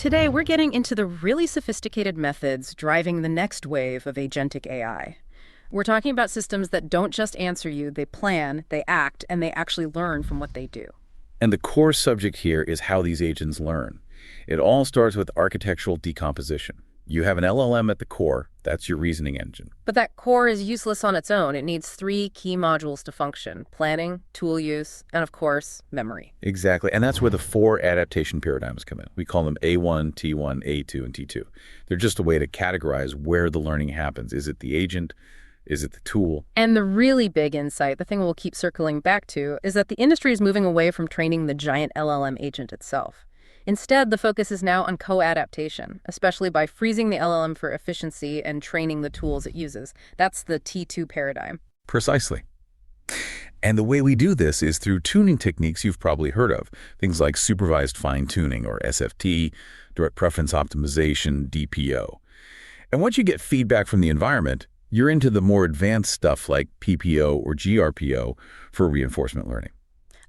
Today, we're getting into the really sophisticated methods driving the next wave of agentic AI. We're talking about systems that don't just answer you, they plan, they act, and they actually learn from what they do. And the core subject here is how these agents learn. It all starts with architectural decomposition. You have an LLM at the core, that's your reasoning engine. But that core is useless on its own. It needs three key modules to function: planning, tool use, and of course, memory. Exactly, and that's where the four adaptation paradigms come in. We call them A1, T1, A2, and T2. They're just a way to categorize where the learning happens. Is it the agent? Is it the tool? And the really big insight, the thing we'll keep circling back to, is that the industry is moving away from training the giant LLM agent itself. Instead, the focus is now on co-adaptation, especially by freezing the LLM for efficiency and training the tools it uses. That's the T2 paradigm. Precisely. And the way we do this is through tuning techniques you've probably heard of, things like supervised fine-tuning, or SFT, direct preference optimization, DPO. And once you get feedback from the environment, you're into the more advanced stuff like PPO or GRPO for reinforcement learning.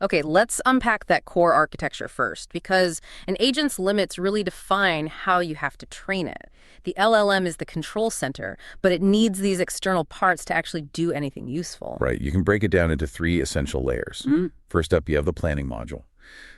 Okay, let's unpack that core architecture first, because an agent's limits really define how you have to train it. The LLM is the control center, but it needs these external parts to actually do anything useful. Right. You can break it down into three essential layers. First up, you have the planning module.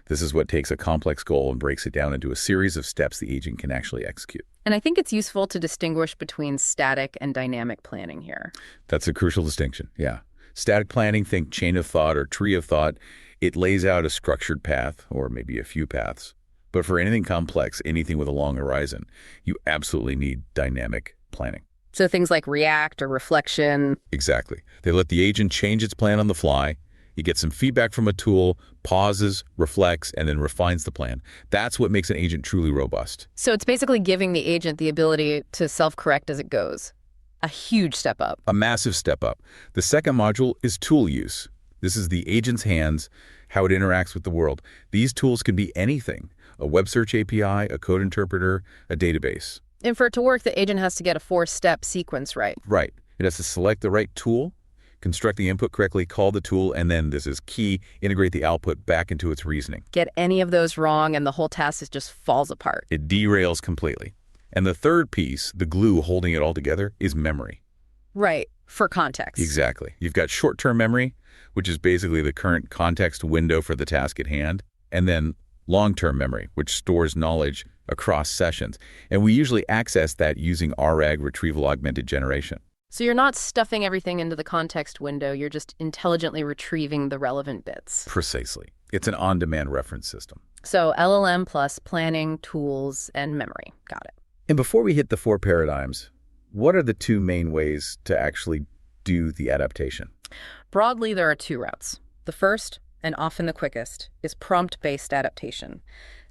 This is what takes a complex goal and breaks it down into a series of steps the agent can actually execute. And I think it's useful to distinguish between static and dynamic planning here. That's a crucial distinction, yeah. Static planning, think chain of thought or tree of thought. It lays out a structured path, or maybe a few paths. But for anything complex, anything with a long horizon, you absolutely need dynamic planning. So things like react or reflection. Exactly. They let the agent change its plan on the fly. You get some feedback from a tool, pauses, reflects, and then refines the plan. That's what makes an agent truly robust. So it's basically giving the agent the ability to self-correct as it goes. A huge step up. A massive step up. The second module is tool use. This is the agent's hands, how it interacts with the world. These tools can be anything: a web search API, a code interpreter, a database. And for it to work, the agent has to get a four-step sequence right. Right. It has to select the right tool, construct the input correctly, call the tool, and then, this is key, integrate the output back into its reasoning. Get any of those wrong and the whole task just falls apart. It derails completely. And the third piece, the glue holding it all together, is memory. Right, for context. Exactly. You've got short-term memory, which is basically the current context window for the task at hand, and then long-term memory, which stores knowledge across sessions. And we usually access that using RAG, retrieval augmented generation. So you're not stuffing everything into the context window, you're just intelligently retrieving the relevant bits. Precisely. It's an on-demand reference system. So LLM plus planning, tools, and memory. Got it. And before we hit the four paradigms, what are the two main ways to actually do the adaptation? Broadly, there are two routes. The first, and often the quickest, is prompt-based adaptation.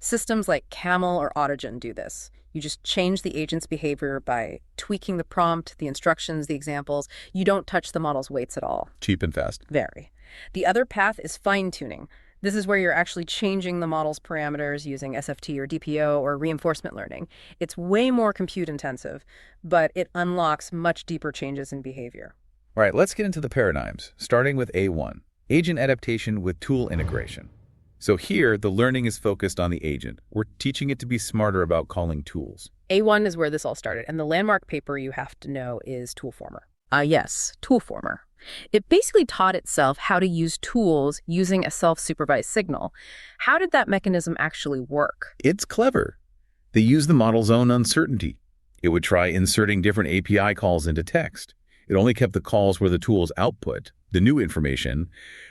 Systems like Camel or Autogen do this. You just change the agent's behavior by tweaking the prompt, the instructions, the examples. You don't touch the model's weights at all. Cheap and fast. Very. The other path is fine-tuning. This is where you're actually changing the model's parameters using SFT or DPO or reinforcement learning. It's way more compute intensive, but it unlocks much deeper changes in behavior. All right, let's get into the paradigms, starting with A1, agent adaptation with tool integration. So here, the learning is focused on the agent. We're teaching it to be smarter about calling tools. A1 is where this all started, and the landmark paper you have to know is Toolformer. Yes, Toolformer. It basically taught itself how to use tools using a self-supervised signal. How did that mechanism actually work? It's clever. They use the model's own uncertainty. It would try inserting different API calls into text. It only kept the calls where the tool's output, the new information,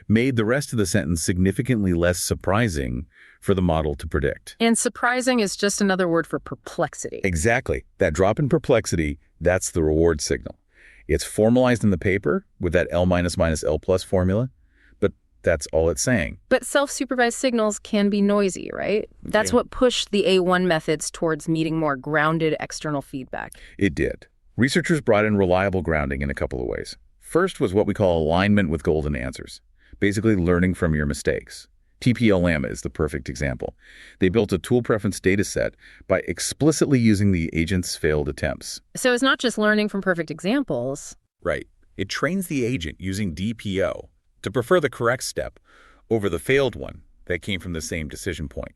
made the rest of the sentence significantly less surprising for the model to predict. And surprising is just another word for perplexity. Exactly. That drop in perplexity, that's the reward signal. It's formalized in the paper with that L minus minus L plus formula, but that's all it's saying. But self-supervised signals can be noisy, right? That's what pushed the A1 methods towards meeting more grounded external feedback. It did. Researchers brought in reliable grounding in a couple of ways. First was what we call alignment with golden answers, basically learning from your mistakes. TPL-Llama is the perfect example. They built a tool preference data set by explicitly using the agent's failed attempts. So it's not just learning from perfect examples. Right. It trains the agent using DPO to prefer the correct step over the failed one that came from the same decision point.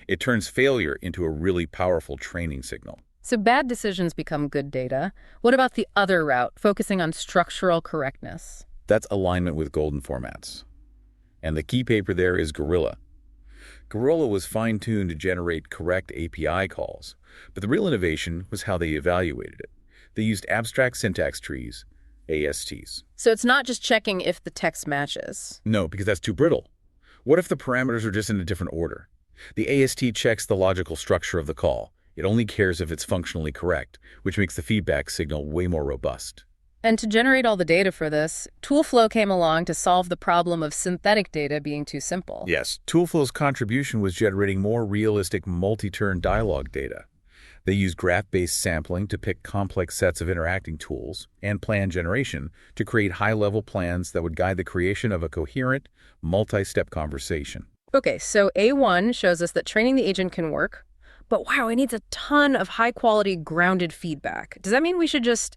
It turns failure into a really powerful training signal. So bad decisions become good data. What about the other route, focusing on structural correctness? That's alignment with golden formats. And the key paper there is Gorilla. Gorilla was fine-tuned to generate correct API calls, but the real innovation was how they evaluated it. They used abstract syntax trees, ASTs. So it's not just checking if the text matches. No, because that's too brittle. What if the parameters are just in a different order? The AST checks the logical structure of the call. It only cares if it's functionally correct, which makes the feedback signal way more robust. And to generate all the data for this, ToolFlow came along to solve the problem of synthetic data being too simple. Yes, ToolFlow's contribution was generating more realistic multi-turn dialogue data. They used graph-based sampling to pick complex sets of interacting tools and plan generation to create high-level plans that would guide the creation of a coherent, multi-step conversation. Okay, so A1 shows us that training the agent can work, but wow, it needs a ton of high-quality, grounded feedback. Does that mean we should just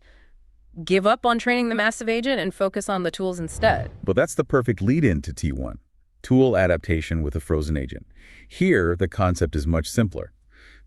give up on training the massive agent and focus on the tools instead? But that's the perfect lead-in to T1, tool adaptation with a frozen agent. Here, the concept is much simpler.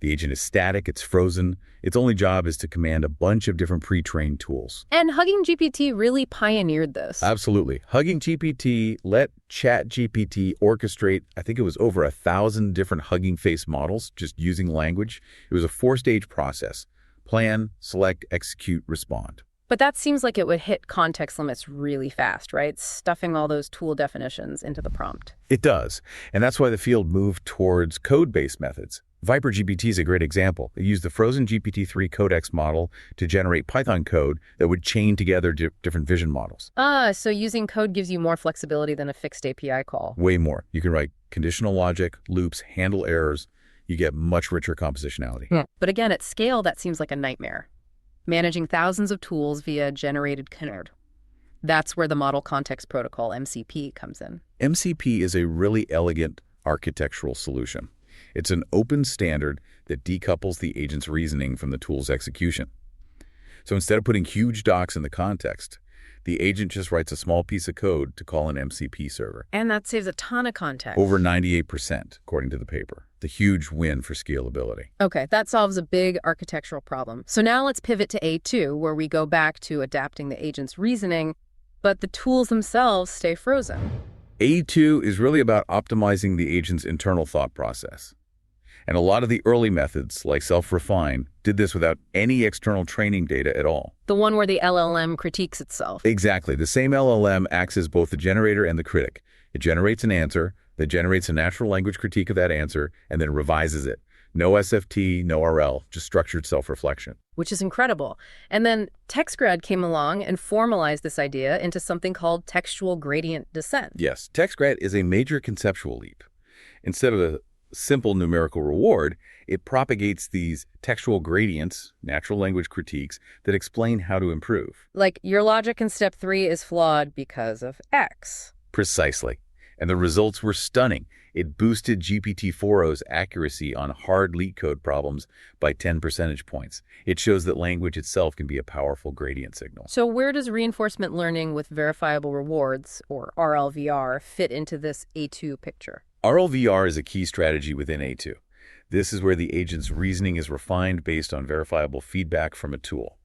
The agent is static, it's frozen. Its only job is to command a bunch of different pre-trained tools. And Hugging GPT really pioneered this. Absolutely. Hugging GPT let ChatGPT orchestrate, I think it was over 1,000 different Hugging Face models just using language. It was a 4-stage process. Plan, select, execute, respond. But that seems like it would hit context limits really fast, right? Stuffing all those tool definitions into the prompt. It does. And that's why the field moved towards code-based methods. ViperGPT is a great example. It used the frozen GPT-3 codex model to generate Python code that would chain together different vision models. So using code gives you more flexibility than a fixed API call. Way more. You can write conditional logic, loops, handle errors. You get much richer compositionality. Yeah. But again, at scale, that seems like a nightmare. Managing thousands of tools via generated code. That's where the Model Context Protocol, MCP, comes in. MCP is a really elegant architectural solution. It's an open standard that decouples the agent's reasoning from the tool's execution. So instead of putting huge docs in the context, the agent just writes a small piece of code to call an MCP server. And that saves a ton of context. Over 98%, according to the paper. The huge win for scalability. Okay, that solves a big architectural problem. So now let's pivot to A2, where we go back to adapting the agent's reasoning, but the tools themselves stay frozen. A2 is really about optimizing the agent's internal thought process. And a lot of the early methods, like self-refine, did this without any external training data at all. The one where the LLM critiques itself. Exactly. The same LLM acts as both the generator and the critic. It generates an answer, that generates a natural language critique of that answer, and then revises it. No SFT, no RL, just structured self-reflection. Which is incredible. And then TextGrad came along and formalized this idea into something called textual gradient descent. Yes, TextGrad is a major conceptual leap. Instead of a simple numerical reward, it propagates these textual gradients, natural language critiques, that explain how to improve. Like, your logic in step 3 is flawed because of X. Precisely. And the results were stunning. It boosted GPT-4o's accuracy on hard LeetCode problems by 10 percentage points. It shows that language itself can be a powerful gradient signal. So where does reinforcement learning with verifiable rewards, or RLVR, fit into this A2 picture? RLVR is a key strategy within A2. This is where the agent's reasoning is refined based on verifiable feedback from a tool.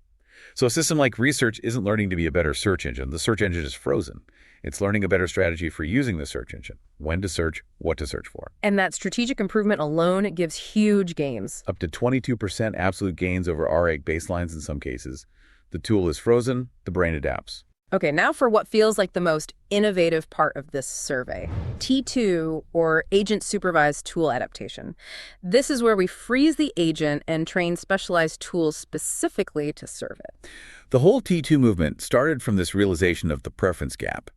So a system like research isn't learning to be a better search engine. The search engine is frozen. It's learning a better strategy for using the search engine, when to search, what to search for. And that strategic improvement alone gives huge gains. Up to 22% absolute gains over RA baselines in some cases. The tool is frozen, the brain adapts. Okay, now for what feels like the most innovative part of this survey. T2, or Agent-Supervised Tool Adaptation. This is where we freeze the agent and train specialized tools specifically to serve it. The whole T2 movement started from this realization of the preference gap.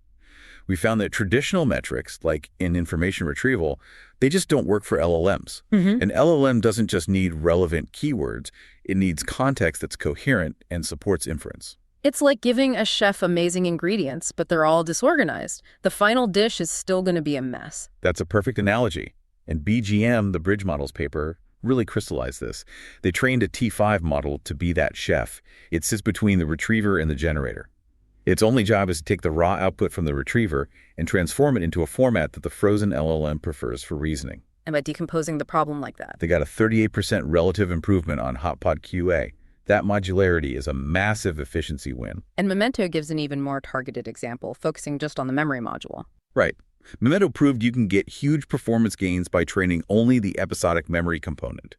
We found that traditional metrics, like in information retrieval, they just don't work for LLMs. An LLM doesn't just need relevant keywords, it needs context that's coherent and supports inference. It's like giving a chef amazing ingredients, but they're all disorganized. The final dish is still going to be a mess. That's a perfect analogy. And BGM, the Bridge Models paper, really crystallized this. They trained a T5 model to be that chef. It sits between the retriever and the generator. Its only job is to take the raw output from the retriever and transform it into a format that the frozen LLM prefers for reasoning. and by decomposing the problem like that. They got a 38% relative improvement on hotpod QA. That modularity is a massive efficiency win. And Memento gives an even more targeted example, focusing just on the memory module. Right. Memento proved you can get huge performance gains by training only the episodic memory component.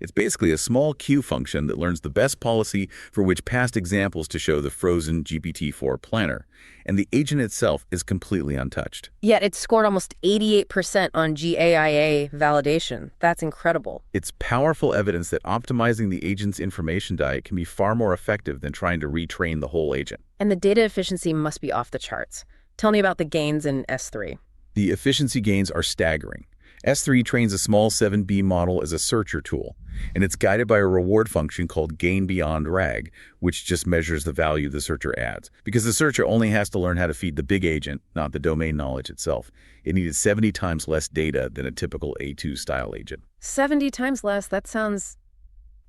It's basically a small queue function that learns the best policy for which past examples to show the frozen GPT-4 planner, and the agent itself is completely untouched. Yet it scored almost 88% on GAIA validation. That's incredible. It's powerful evidence that optimizing the agent's information diet can be far more effective than trying to retrain the whole agent. And the data efficiency must be off the charts. Tell me about the gains in S3. The efficiency gains are staggering. S3 trains a small 7B model as a searcher tool, and it's guided by a reward function called gain beyond RAG, which just measures the value the searcher adds. Because the searcher only has to learn how to feed the big agent, not the domain knowledge itself. It needed 70 times less data than a typical A2-style agent. 70 times less? That sounds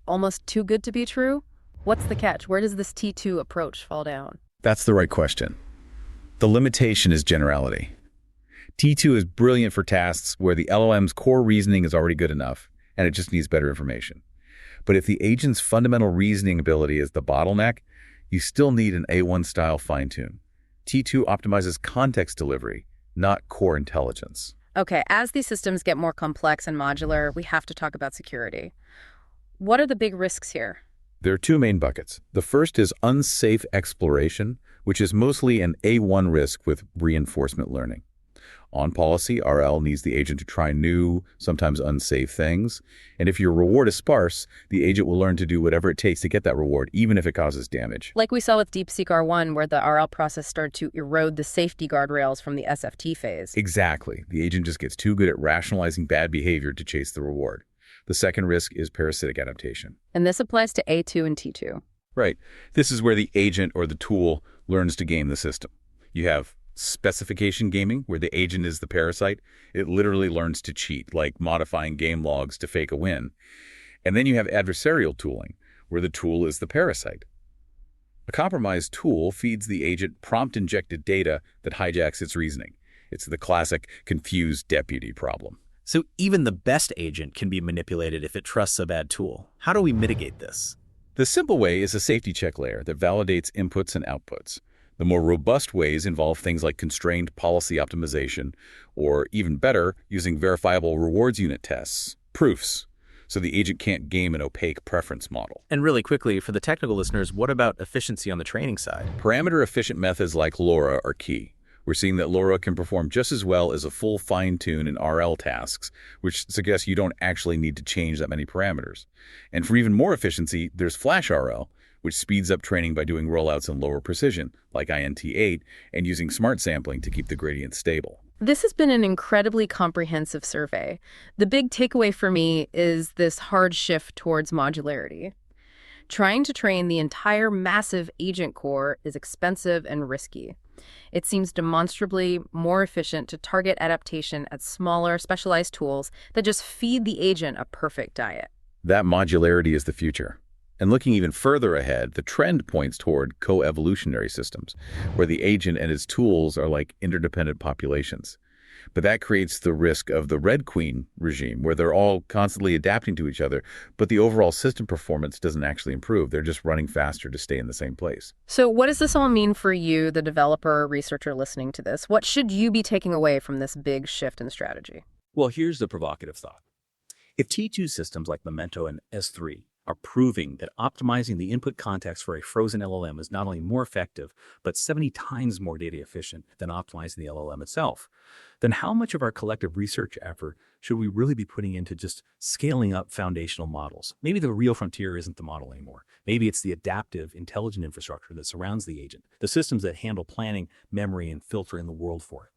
almost too good to be true. What's the catch? Where does this T2 approach fall down? That's the right question. The limitation is generality. T2 is brilliant for tasks where the LLM's core reasoning is already good enough, and it just needs better information. But if the agent's fundamental reasoning ability is the bottleneck, you still need an A1-style fine-tune. T2 optimizes context delivery, not core intelligence. Okay, as these systems get more complex and modular, we have to talk about security. What are the big risks here? There are two main buckets. The first is unsafe exploration, which is mostly an A1 risk with reinforcement learning. On policy, RL needs the agent to try new, sometimes unsafe things. And if your reward is sparse, the agent will learn to do whatever it takes to get that reward, even if it causes damage. Like we saw with DeepSeek R1, where the RL process started to erode the safety guardrails from the SFT phase. Exactly. The agent just gets too good at rationalizing bad behavior to chase the reward. The second risk is parasitic adaptation. And this applies to A2 and T2. Right. This is where the agent or the tool learns to game the system. You have specification gaming, where the agent is the parasite. It literally learns to cheat, like modifying game logs to fake a win. And then you have adversarial tooling, where the tool is the parasite. A compromised tool feeds the agent prompt-injected data that hijacks its reasoning. It's the classic confused deputy problem. So even the best agent can be manipulated if it trusts a bad tool. How do we mitigate this? The simple way is a safety check layer that validates inputs and outputs. The more robust ways involve things like constrained policy optimization, or even better, using verifiable rewards unit tests, proofs, so the agent can't game an opaque preference model. And really quickly, for the technical listeners, what about efficiency on the training side? Parameter-efficient methods like LoRa are key. We're seeing that LoRa can perform just as well as a full fine-tune in RL tasks, which suggests you don't actually need to change that many parameters. And for even more efficiency, there's Flash RL, which speeds up training by doing rollouts in lower precision, like INT8, and using smart sampling to keep the gradient stable. This has been an incredibly comprehensive survey. The big takeaway for me is this hard shift towards modularity. Trying to train the entire massive agent core is expensive and risky. It seems demonstrably more efficient to target adaptation at smaller, specialized tools that just feed the agent a perfect diet. That modularity is the future. And looking even further ahead, the trend points toward co-evolutionary systems, where the agent and its tools are like interdependent populations. But that creates the risk of the Red Queen regime, where they're all constantly adapting to each other, but the overall system performance doesn't actually improve. They're just running faster to stay in the same place. So what does this all mean for you, the developer or researcher listening to this? What should you be taking away from this big shift in strategy? Well, here's the provocative thought. If T2 systems like Memento and S3 are proving that optimizing the input context for a frozen LLM is not only more effective, but 70 times more data efficient than optimizing the LLM itself, then how much of our collective research effort should we really be putting into just scaling up foundational models? Maybe the real frontier isn't the model anymore. Maybe it's the adaptive, intelligent infrastructure that surrounds the agent, the systems that handle planning, memory, and filtering the world for it.